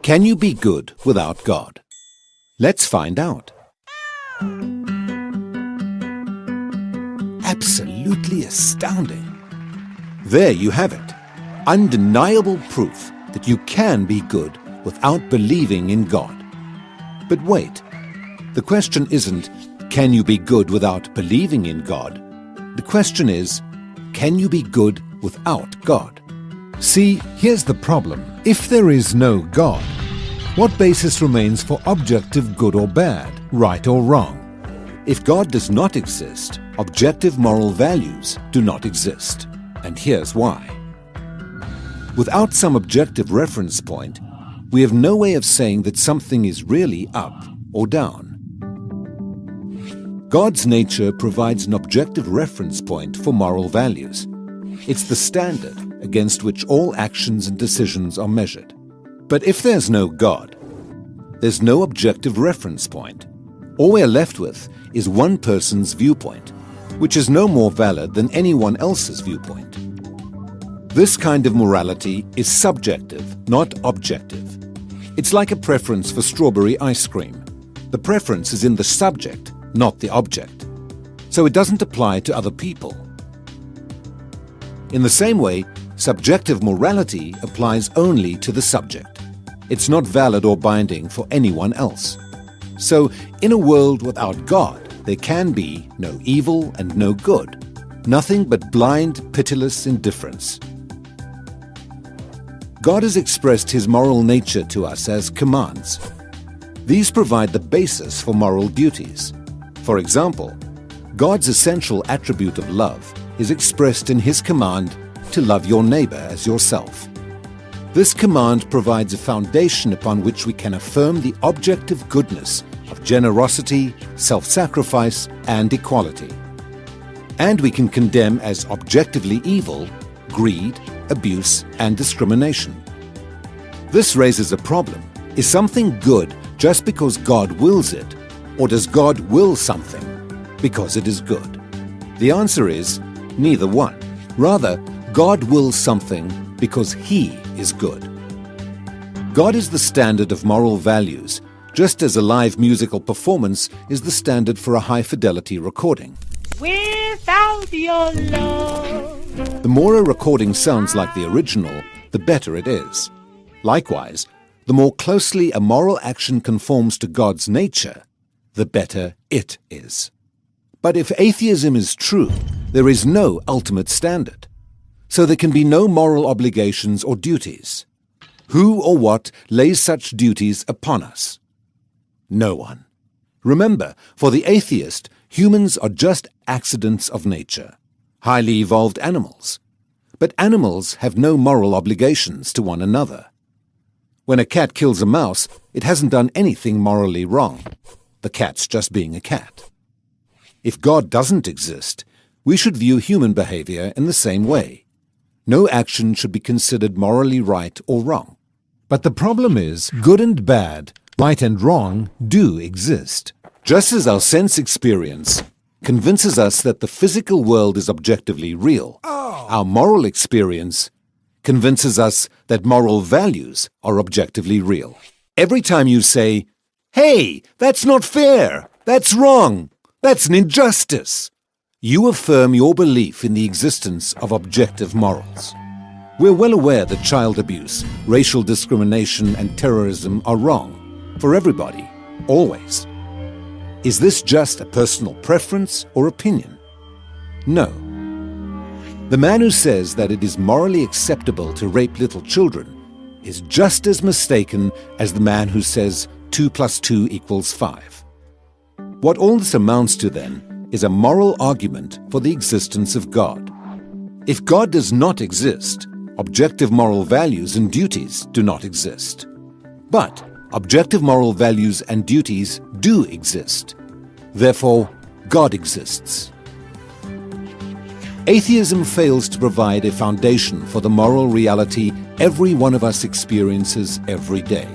Can you be good without God? Let's find out. Absolutely astounding. There you have it. Undeniable proof that you can be good without believing in God. But wait, the question isn't, can you be good without believing in God? The question is, can you be good without God? See, here's the problem. If there is no God, what basis remains for objective good or bad, right or wrong? If God does not exist, objective moral values do not exist. And here's why. Without some objective reference point, we have no way of saying that something is really up or down. God's nature provides an objective reference point for moral values. It's the standard against which all actions and decisions are measured. But if there's no God, there's no objective reference point. All we're left with is one person's viewpoint, which is no more valid than anyone else's viewpoint. This kind of morality is subjective, not objective. It's like a preference for strawberry ice cream. The preference is in the subject, not the object. So it doesn't apply to other people. In the same way, subjective morality applies only to the subject. It's not valid or binding for anyone else. So, in a world without God, there can be no evil and no good, nothing but blind, pitiless indifference. God has expressed His moral nature to us as commands. These provide the basis for moral duties. For example, God's essential attribute of love is expressed in His command to love your neighbor as yourself. This command provides a foundation upon which we can affirm the objective goodness of generosity, self-sacrifice, and equality. And we can condemn as objectively evil greed, abuse, and discrimination. This raises a problem. Is something good just because God wills it, or does God will something because it is good? The answer is neither one. Rather, God wills something because He is good. God is the standard of moral values, just as a live musical performance is the standard for a high-fidelity recording. Without your love. The more a recording sounds like the original, the better it is. Likewise, the more closely a moral action conforms to God's nature, the better it is. But if atheism is true, there is no ultimate standard. So there can be no moral obligations or duties. Who or what lays such duties upon us? No one. Remember, for the atheist, humans are just accidents of nature, highly evolved animals. But animals have no moral obligations to one another. When a cat kills a mouse, it hasn't done anything morally wrong. The cat's just being a cat. If God doesn't exist, we should view human behavior in the same way. No action should be considered morally right or wrong. But the problem is, good and bad, right and wrong, do exist. Just as our sense experience convinces us that the physical world is objectively real, our moral experience convinces us that moral values are objectively real. Every time you say, "Hey, that's not fair, that's wrong, that's an injustice," you affirm your belief in the existence of objective morals. We're well aware that child abuse, racial discrimination, and terrorism are wrong for everybody, always. Is this just a personal preference or opinion? No. The man who says that it is morally acceptable to rape little children is just as mistaken as the man who says 2 + 2 = 5. What all this amounts to, then, is a moral argument for the existence of God. If God does not exist, objective moral values and duties do not exist. But objective moral values and duties do exist. Therefore, God exists. Atheism fails to provide a foundation for the moral reality every one of us experiences every day.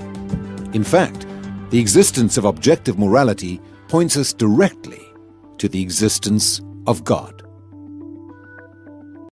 In fact, the existence of objective morality points us directly to the existence of God.